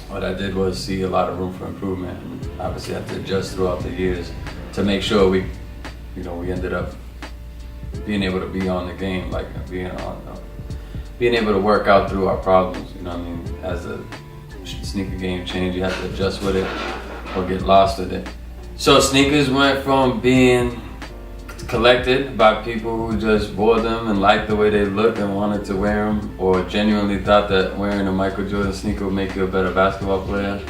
What I did was see a lot of room for improvement, and obviously I had to adjust throughout the years to make sure we ended up being able to be on the game, like being able to work out through our problems. You know what I mean? As the sneaker game changed, you have to adjust with it or get lost with it. So sneakers went from being collected by people who just wore them and liked the way they looked and wanted to wear them, or genuinely thought that wearing a Michael Jordan sneaker would make you a better basketball player.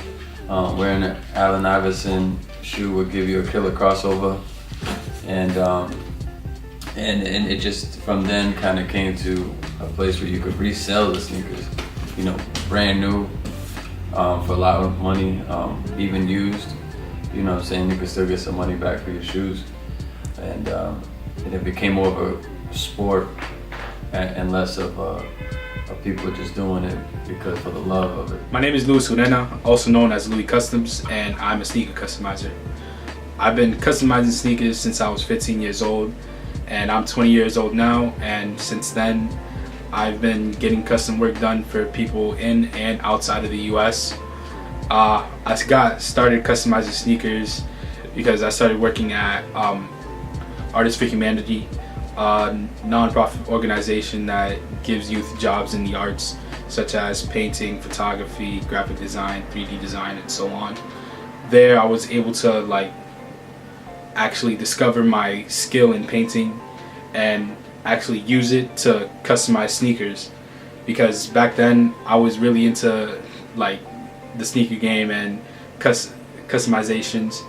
Wearing an Allen Iverson shoe would give you a killer crossover, and it just from then kind of came to a place where you could resell the sneakers, you know, brand new for a lot of money, even used. You know what I'm saying? You could still get some money back for your shoes. And it became more of a sport and less of people just doing it because for the love of it. My name is Luis Urena, also known as Louis Customs, and I'm a sneaker customizer. I've been customizing sneakers since I was 15 years old, and I'm 20 years old now, and since then I've been getting custom work done for people in and outside of the US. I started customizing sneakers because I started working at Artists for Humanity, a non-profit organization that gives youth jobs in the arts, such as painting, photography, graphic design, 3D design, and so on. There I was able to actually discover my skill in painting and actually use it to customize sneakers, because back then I was really into the sneaker game and customizations.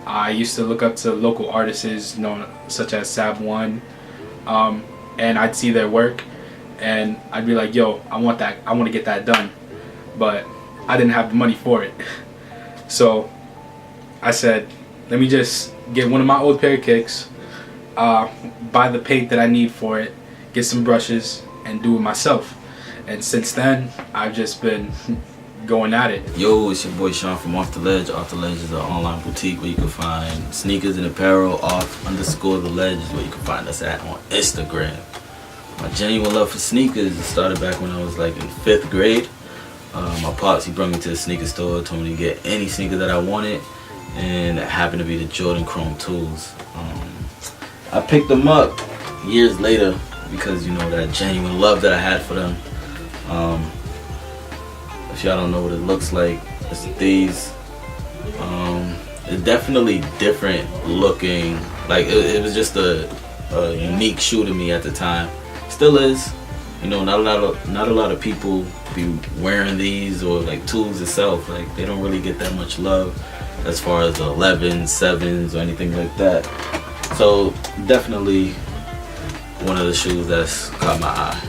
I used to look up to local artists known such as Sab One, and I'd see their work and I'd be like, yo, I want to get that done, but I didn't have the money for it. So I said, let me just get one of my old pair of kicks, buy the paint that I need for it, get some brushes, and do it myself. And since then, I've just been going at it. Yo, it's your boy Sean from Off the Ledge. Off the Ledge is an online boutique where you can find sneakers and apparel. Off_the-ledge is where you can find us at on Instagram. My genuine love for sneakers started back when I was in 5th grade. My pops, he brought me to the sneaker store, told me to get any sneaker that I wanted, and it happened to be the Jordan Chrome 2s. I picked them up years later because, that genuine love that I had for them. If y'all don't know what it looks like, these. It's definitely different looking. Like it was just a unique shoe to me at the time. Still is. You know, not a lot of people be wearing these, or like tools itself. Like they don't really get that much love as far as the 11s, 7s, or anything like that. So definitely one of the shoes that's caught my eye.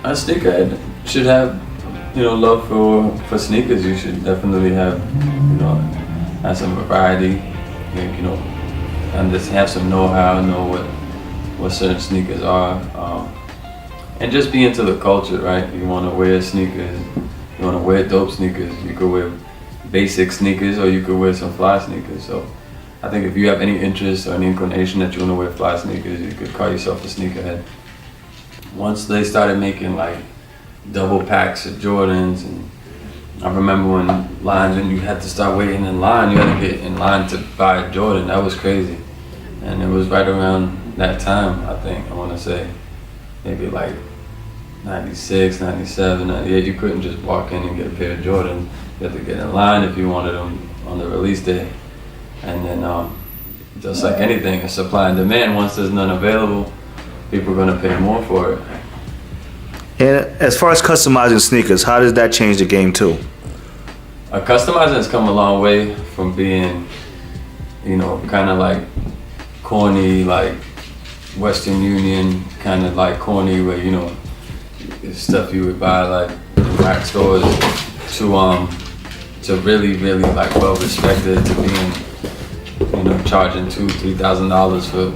A sneakerhead should have, love for sneakers. You should definitely have, have some variety, and just have some know-how, know what certain sneakers are, and just be into the culture, right? You want to wear sneakers, you want to wear dope sneakers. You could wear basic sneakers, or you could wear some fly sneakers. So I think if you have any interest or any inclination that you want to wear fly sneakers, you could call yourself a sneakerhead. Once they started making like double packs of Jordans, and I remember when you had to start waiting in line, you had to get in line to buy a Jordan. That was crazy. And it was right around that time, I think, I want to say, maybe like 96, 97, 98, you couldn't just walk in and get a pair of Jordan. You had to get in line if you wanted them on the release day. And then just like anything, it's supply and demand. Once there's none available, people are going to pay more for it. And as far as customizing sneakers, how does that change the game too? Customizing has come a long way from being, kind of like corny, like Western Union, kind of like corny, where stuff you would buy like in rack stores, to really, really like well respected, to being, charging $2,000-$3,000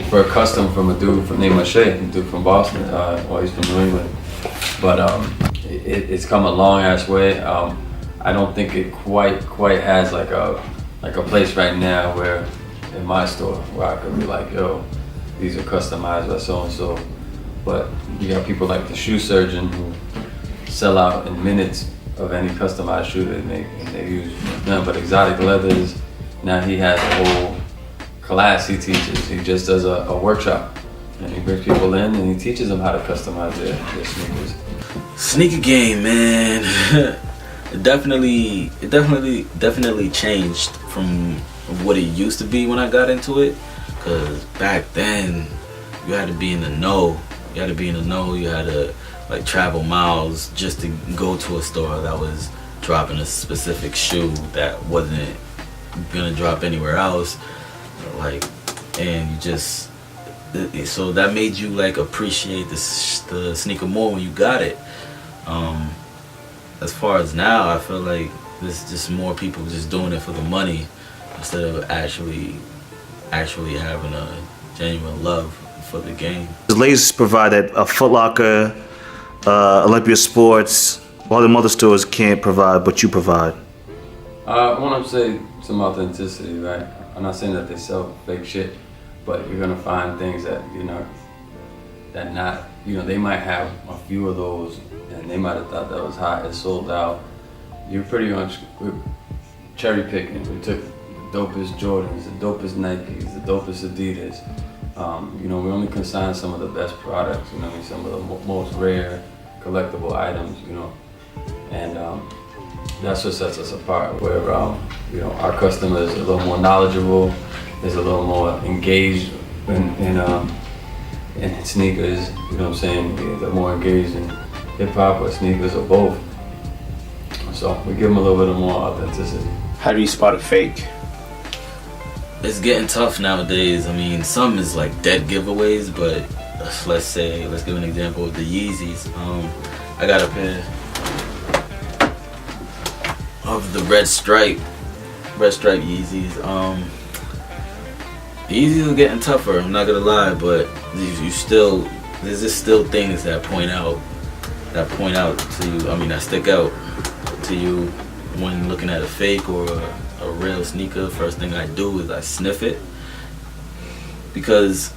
for a custom from a dude named Mache, a dude from Boston, he's from New England. But it's come a long ass way. I don't think it quite has like a place right now where in my store where I could be like, yo, these are customized by so and so. But you got people like the shoe surgeon who sell out in minutes of any customized shoe they make, and they use nothing but exotic leathers. Now he has a whole class he teaches. He just does a workshop, and he brings people in and he teaches them how to customize their sneakers. Sneaker game, man. it definitely changed from what it used to be when I got into it. Cause back then you had to be in the know. You had to like travel miles just to go to a store that was dropping a specific shoe that wasn't gonna drop anywhere else. Like, and you just, so that made you like appreciate the sneaker more when you got it. As far as now, I feel like there's just more people just doing it for the money instead of actually having a genuine love for the game. The Lay's provided a Foot Locker, Olympia Sports, all the other stores can't provide, but you provide. I want to say some authenticity, right? I'm not saying that they sell fake shit, but you're gonna find things that they might have a few of those, and they might have thought that was hot. It's sold out. You're pretty much cherry picking. We took the dopest Jordans, the dopest Nikes, the dopest Adidas. We only consign some of the best products. Some of the most rare collectible items. And that's what sets us apart. Where our customers are a little more knowledgeable, is a little more engaged in sneakers. You know what I'm saying? They're more engaged in hip hop or sneakers or both. So we give them a little bit more authenticity. How do you spot a fake? It's getting tough nowadays. I mean, some is like dead giveaways, but let's give an example of the Yeezys. I got a pair of the red stripe Yeezys. The Yeezys are getting tougher, I'm not gonna lie, but there's just still things that point out to you. I mean, that stick out to you when looking at a fake or a real sneaker. First thing I do is I sniff it, because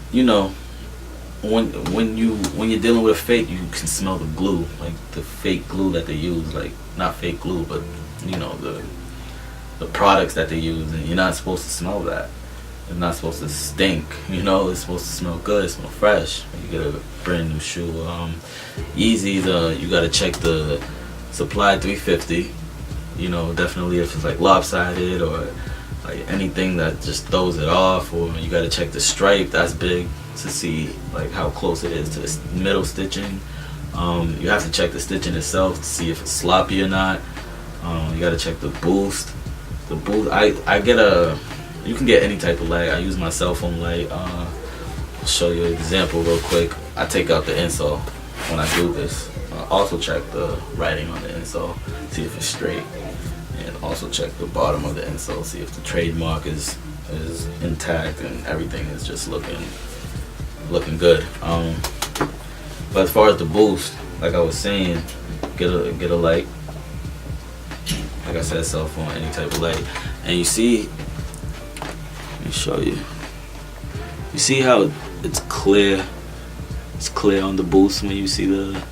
when you're dealing with a fake, you can smell the glue, like the fake glue that they use, like not fake glue, but the products that they use, and you're not supposed to smell that. It's not supposed to stink, it's supposed to smell good, smell fresh when you get a brand new shoe. Yeezys, you gotta check the Supply $350. You know, definitely if it's like lopsided or like anything that just throws it off, or you got to check the stripe. That's big to see like how close it is to the middle stitching. You have to check the stitching itself to see if it's sloppy or not. You got to check the boost. The boost, you can get any type of light. I use my cell phone light. I'll show you an example real quick. I take out the insole when I do this. I also check the writing on the insole, see if it's straight, and also check the bottom of the insole, see if the trademark is intact and everything is just looking good. But as far as the boost, like I was saying, get a light. Like I said, cell phone, any type of light, and you see. Let me show you. You see how it's clear? It's clear on the boost when you see that.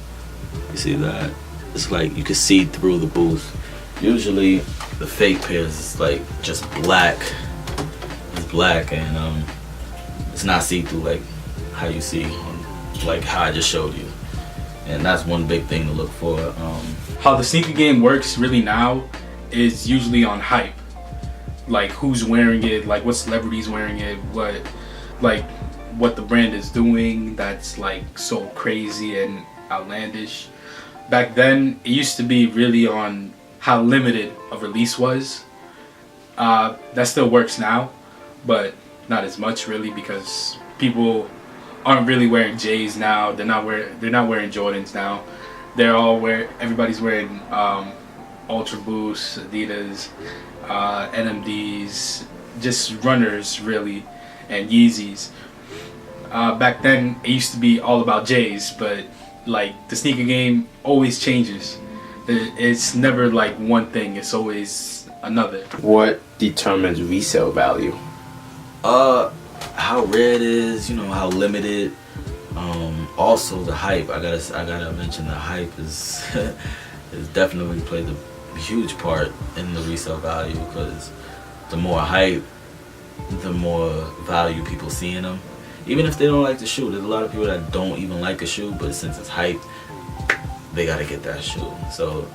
It's like you can see through the boost. Usually, the fake pairs is like just black. It's black and it's not see-through like how you see, like how I just showed you. And that's one big thing to look for. How the sneaker game works really now is usually on hype. Like who's wearing it, like what celebrity's wearing it, what the brand is doing that's like so crazy and outlandish. Back then it used to be really on how limited a release was. That still works now, but not as much really, because people aren't really wearing J's now. They're not wearing Jordans now. Everybody's wearing Ultra Boost, Adidas, NMDs, just runners really, and Yeezys. Back then it used to be all about J's, but like the sneaker game always changes. It's never like one thing, it's always another. What determines resale value? How rare it is, you know, how limited. Also the hype. I gotta mention the hype is definitely played a huge part in the resale value, because the more hype, the more value people see in them. Even if they don't like the shoe, there's a lot of people that don't even like a shoe, but since it's hype, they gotta get that shoe. So,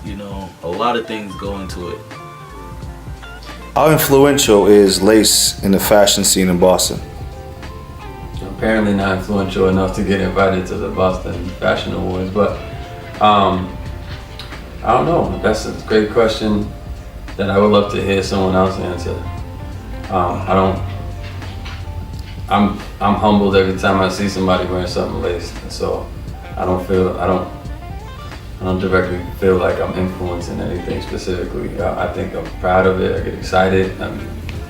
you know, a lot of things go into it. How influential is lace in the fashion scene in Boston? Apparently not influential enough to get invited to the Boston Fashion Awards, but I don't know. That's a great question that I would love to hear someone else answer. I'm humbled every time I see somebody wearing something laced, so I don't directly feel like I'm influencing anything specifically. I think I'm proud of it. I get excited. I'm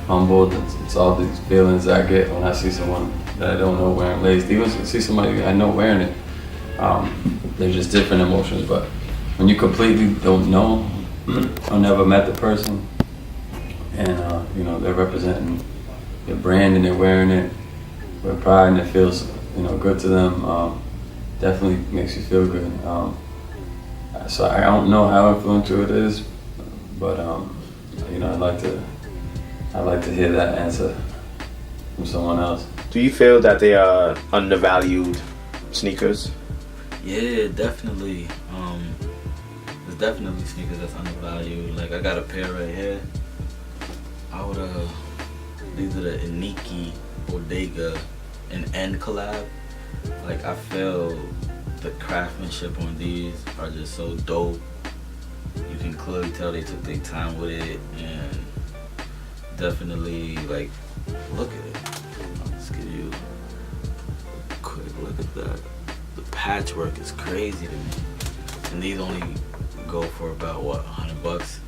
humbled. It's all these feelings I get when I see someone that I don't know wearing laced. Even if I see somebody I know wearing it, they're just different emotions. But when you completely don't know or never met the person, and you know, they're representing your brand and they're wearing it with pride and it feels, you know, good to them, definitely makes you feel good. So I don't know how influential it is, but you know, I'd like to hear that answer from someone else. Do you feel that they are undervalued sneakers? Yeah, definitely. There's definitely sneakers that's undervalued. Like I got a pair right here. These are the Iniki Bodega and N collab. Like I feel the craftsmanship on these are just so dope. You can clearly tell they took their time with it, and definitely like look at it. I'll just give you a quick look at that. The patchwork is crazy to me, and these only go for about what, $100,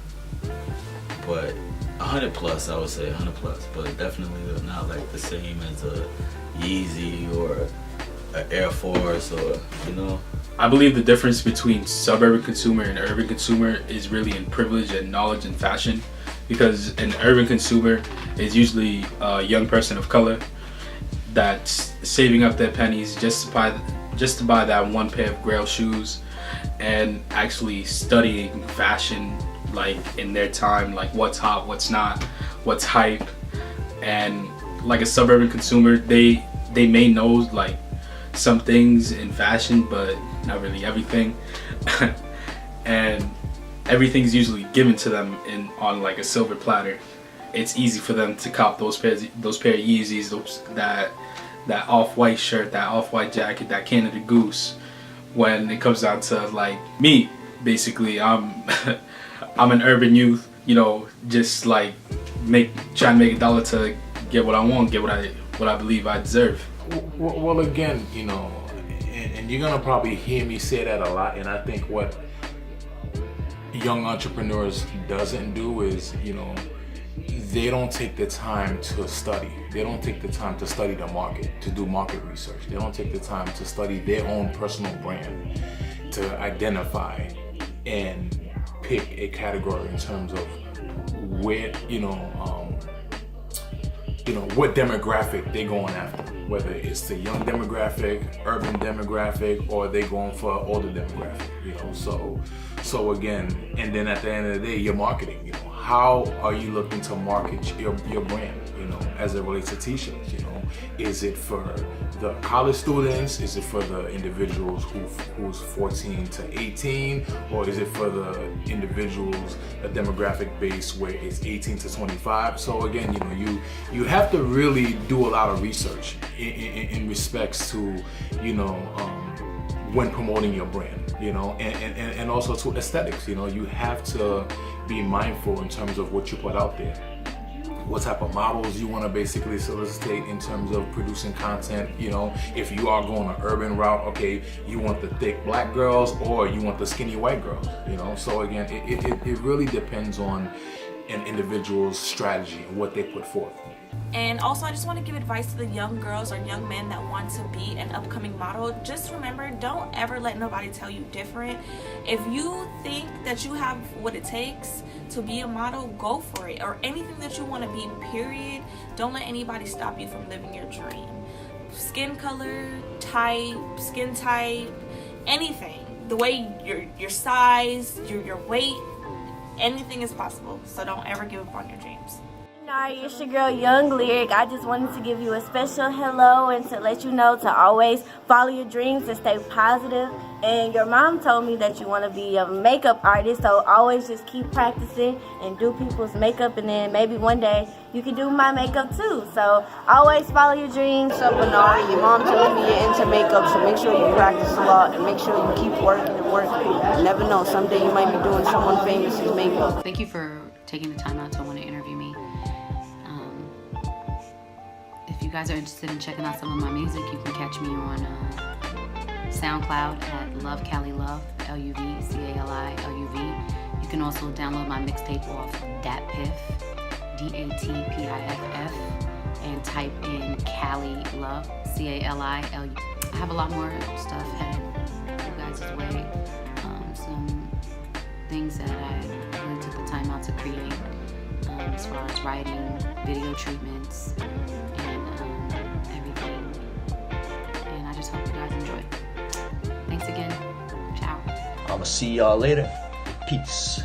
but 100 plus, I would say 100 plus, but definitely they're not like the same as a Yeezy or an Air Force, or you know. I believe the difference between suburban consumer and urban consumer is really in privilege and knowledge and fashion, because an urban consumer is usually a young person of color that's saving up their pennies just to buy that one pair of Grail shoes, and actually studying fashion like in their time, like what's hot, what's not, what's hype. And like a suburban consumer, they may know like some things in fashion, but not really everything. and everything's usually given to them on like a silver platter. It's easy for them to cop those pair of Yeezys, that off-white shirt, that off-white jacket, that Canada Goose. When it comes down to like me, basically, I'm an urban youth, you know, just like trying to make $1 to get what I want, get what I believe I deserve. Well, again, you know, and you're gonna probably hear me say that a lot, and I think what young entrepreneurs doesn't do is, you know, they don't take the time to study. They don't take the time to study the market, to do market research. They don't take the time to study their own personal brand, to identify and pick a category in terms of where, what demographic they going after. Whether it's the young demographic, urban demographic, or they going for older demographic, you know. So again, and then at the end of the day, your marketing, you know, how are you looking to market your brand, you know, as it relates to t-shirts, you know? Is it for the college students? Is it for the individuals who's 14 to 18? Or is it for the individuals, a demographic base where it's 18 to 25? So again, you know, you have to really do a lot of research in respects to, you know, when promoting your brand, you know, and also to aesthetics. You know, you have to be mindful in terms of what you put out there, what type of models you want to basically solicitate in terms of producing content. You know, if you are going an urban route, okay, you want the thick black girls or you want the skinny white girls, you know. So again, it really depends on an individual's strategy and what they put forth. And also, I just want to give advice to the young girls or young men that want to be an upcoming model. Just remember, don't ever let nobody tell you different. If you think that you have what it takes to be a model, go for it. Or anything that you want to be, period. Don't let anybody stop you from living your dream. Skin color, type, skin type, anything. The way your size, your weight, anything is possible. So don't ever give up on your dreams. Hi, it's your girl Young Lyric. I just wanted to give you a special hello and to let you know to always follow your dreams and stay positive. And your mom told me that you want to be a makeup artist, so always just keep practicing and do people's makeup, and then maybe one day you can do my makeup too. So always follow your dreams. What's up, Bernard? Your mom told me you're into makeup, so make sure you practice a lot and make sure you keep working and working. You never know, someday you might be doing someone famous' makeup. Thank you for taking the time out to want to interview me. If you guys are interested in checking out some of my music, you can catch me on SoundCloud at Love Cali Love, LUVCALILUV. You can also download my mixtape off DatPiff, DATPIFF, and type in Cali Love, CALILU. I have a lot more stuff headed you guys' way. Some things that I really took the time out to create, as far as writing, video treatments, everything. And I just hope you guys enjoy. Thanks again. Ciao. I'ma see y'all later. Peace.